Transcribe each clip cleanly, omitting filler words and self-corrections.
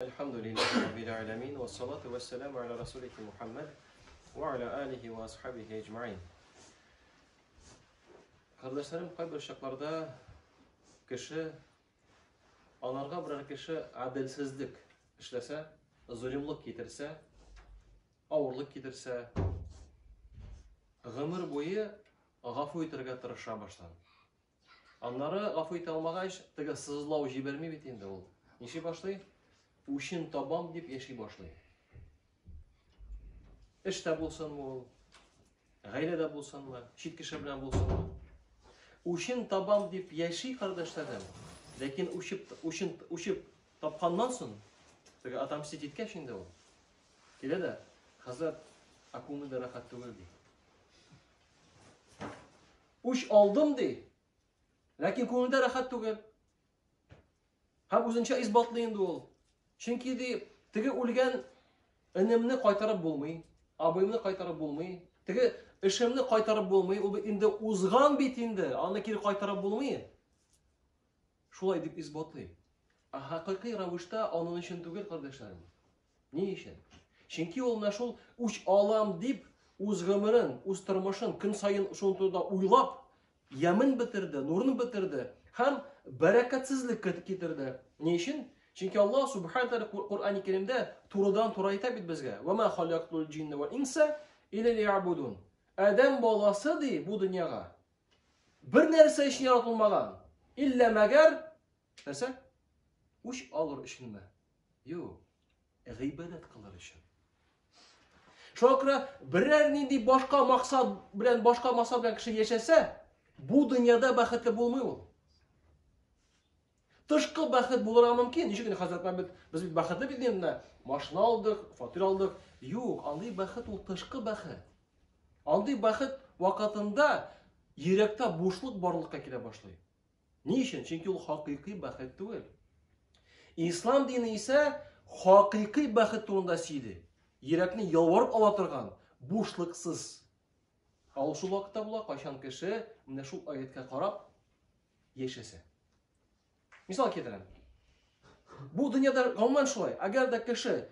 Elhamdülillahi Rabbil alemin ve salatu ve selamu ala Resulü Muhammed ve ala alihi ve ashabihi ecmain. Kardeşlerim, kayber şartlarda kişi, anarga bir kişi adilsizlik işlese, zulümlük getirse, ağırlık getirse, ömür boyu gafu etirge tırışa başlar. Anları gafu ete almagaç, tıgı sızlav jibermi bitinde ol. Nişi başlayı? Uşin tabam deyip yaşay başlayı. İşte bulsan mı ol, gaylede bulsan mı, şit kişi bilen bulsan mı? Uşin tabam deyip yaşay kardeşlerim. Lakin uşip tapkandan son, tıgı adam size titke şimdi ol. Kile de, Hazret akunu da rahat değil. Uş aldım de, lakin konuda rahat değil. Hem uzunca izbatlayın da ol. Çünkü de tege ölgen önemini kaytarıp bulmayı, abayımını kaytarıp bulmayı, tege işimini kaytarıp bulmayı, o indi uzgan bitinde, anı kiri kaytarıp bulmayı. Şulay deyip izbatlayı. Hakiki ravuşta onun için değil kardeşlerim. Ne için? Çünkü ol naşul uç alam deyip uzgımırın, uztırmışın, kın sayın şuntuda uylap, yemin bitirdi, nurunu bitirdi. Hem bereketsizlik getirdi. Ne için? Çünkü Allah Subhanahu Teala Kur'an-ı Kerim'de turudan turayı tabi bizge. وَمَا خَلَقْتُ الْجِنَّ وَالْاِنْسَ اِلَى لِيَعْبُدُونَ Adam balası di bu dünyaya. Bir nerse için yaratılmadan. İlla meğer derse uç alır işin mi? Yok. Gıybedet kılır işin. Şokra birer nindi başka maksat bilen kişi yaşasa bu dünyada bakıtlı bulmuyor. Tışkı bakıt bulur mümkün. Nişe günü Hazreti Mehmet biz bir bakıtlı bildiğimde maşına aldık, fatura aldık. Yok, andı bakıt o tışkı bakıt. Andı bakıt vakatında yürekte boşluk barlıkka kile başlıyor. Niçin? Çünkü o hakiki bakıt değil. İslam dini ise hakiki bakıt turunda siydi. Yürekini yalvarıp alatırgan, boşluksuz. Al şu vakitte bula kaçan kişi mine şu ayetke karab yaşasa. Misal getirelim. Bu dünyada kalman şulay. Eğer de kişi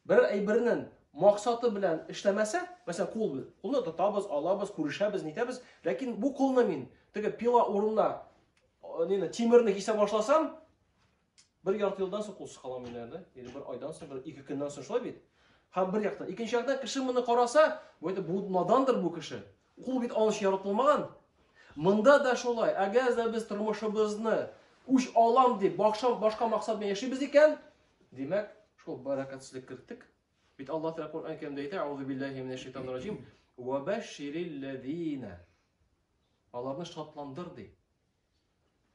birinin maksatı bilen işlemese, mesela kulunu tutabız, alabız, kuruşabız, nitebız. Lakin bu kuluna min, tege pila orunna timirini hisse başlasam, bir yartı yıldan sonra kul sıkalam ileride. Yani bir aydan sonra, bir iki günden sonra şulay bit. Hem bir yaktan. İkinci yaktan kişi bunu karasa, bu nadandır bu kişi. Kul bit alış yaratılmagan. Mında da şulay. Eğer de biz tırmışımızını uç alam deyip başka maksat bilen yaşayız iken demek şu bereketsizlik kırdık. Bit Allah Teala Kur'an-ı Kerim'de ayet "Euzu billahi mineşşeytanirracim ve beşşirillezine" Allah'ını şatlandır deyip.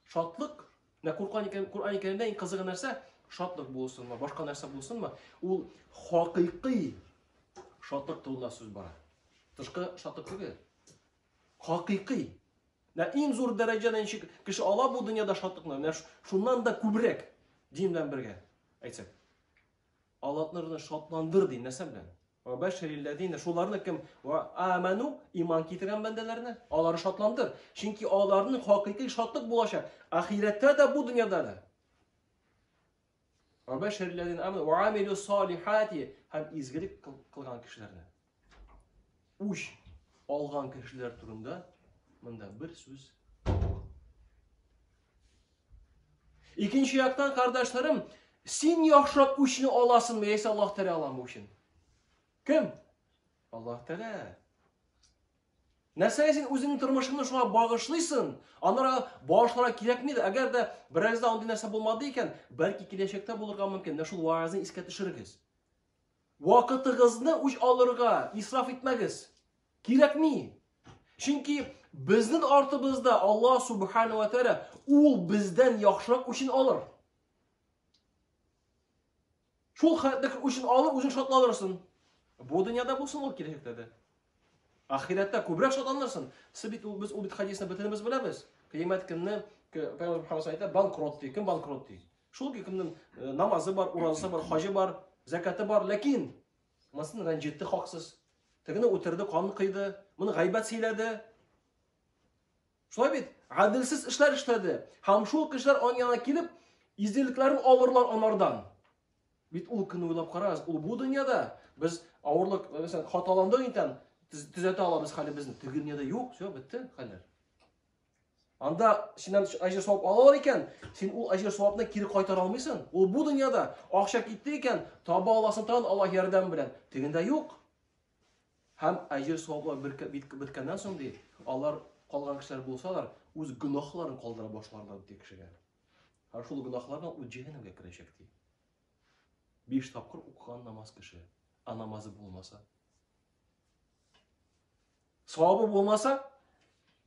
Şatlık ne Kur'an-ı Kerim'de en kızığı nerse şatlık bulsun mu, başka nerse bulsun mu? O hakiki şatlık turunda söz var. Tışkı şatlık değil. Hakiki. En zor dereceden kişi Allah bu dünyada şatlıklar. Şundan da kübrek dinimden birge. Aytsak. Allah'ın şatlandır deyin nesem bilen. Ve beşerillezine şularını kim ve amenu iman getiren bendelerine Allah'ı şatlandır. Çünkü Allah'ın hakiki şatlık bulaşacak. Ahirette de bu dünyada da. Ve beşerillezine amenu ve amilu salihati hem izgilik kılgan kişilerine. Uç algan kişiler turunda bunda bir söz. İkinci yaktan kardeşlerim, sen yaşrak uşini alasın mı? Eyse Allah Teala alan bu uşin. Kim? Allah Teala. Nasıl sen özünün tırmışını şuna bağışlısın? Onlara bağışlara gerek miydi? Eğer de biraz da ondan nasıl bulmadıyken, belki gelecekte bulurga mümkün. Nasıl vaazını isketişiriz. Vakıtınızı uç alırga, israf etmegiz. Gerek mi? Çünkü bizning ortimizda Allah Subhanahu ve Teala ul bizden yaxshiroq uchun alır. Şu hayotdagi uchun alır, o'zing shodlanursan. Bu dünyada bo'lsin ol kerak dedi. Ahiretde ko'proq shodlanursan. Biz u bit hadisni bitirimiz bilamiz. Qiyomat kunni Payg'ambar Muhammad aytadi, bankrot deydi, kim bankrot deydi. Shu kimning namozi bor, urozi bor, hoji bor, zakati bor, lekin masalan ranjitdi haqsiz. Tigini o'tirdi, qonni qiydi, buni g'aybat siyladi. Şulay bit, adilsiz işler işledi. Ham şu kişiler onun yanına gelip izdiliklerini alırlar onlardan. Бит ул көнне уйлап карагыз, ул бу дөньяда без авырлык, мәсәлән, хаталандык икән, төзәтә алабыз хәлебезне. Теге дөньяда юк, все, бетте хәлләр. Анда синнән әҗер савап алалар икән, син ул әҗер савапны кире кайтара алмыйсың. Ул бу дөньяда акча китте икән, таба аласың тагын Аллаһ ярдәм белән. Тегендә юк. Һәм әҗер саваплар биткәннән соң ди, алар калган кешеләр булсалар, үз гөнаһларын калдыра башларлар ди кешегә. Һәм шул гөнаһлардан ул җәһәннәмгә керәчәк ди. 5 тапкыр укыган намаз кеше, намазы булмаса. Савабы булмаса,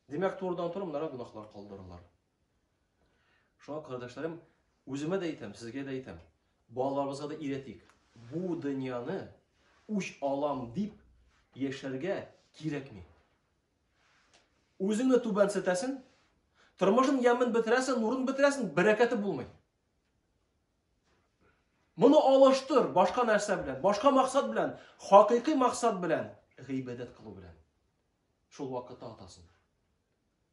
демәк турыдан туры монда гөнаһлар калдырырлар. Шуңа кардәшләрем, үземә дә әйтәм, сезгә дә әйтәм. Балаларыбызга да өйрәтик. Бу дөньяны үч алам дип яшәргә кирәкми. Үзеңне түбәнсетәсен, тормышын ямын бетерәсен, нурын бетерәсен, бәрәкәте булмый. Моны алыштыр башка нәрсә белән, башка максат белән, хакыйкый максат белән, гыйбадәт кылу белән. Шул вакытта атасын.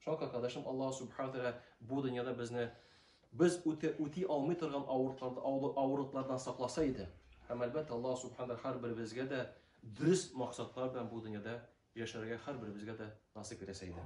Шуңа кардәшем, Аллаһ Субханаһу ва Тааля бу дөньяда без үти алмый торган авырлыклардан сакласа иде. Һәм әлбәттә Аллаһ Субханаһу ва Тааля һәрберебезгә дә дөрес максатлар белән бу дөньяда яшәргә һәрберебезгә дә насыйп итсә иде.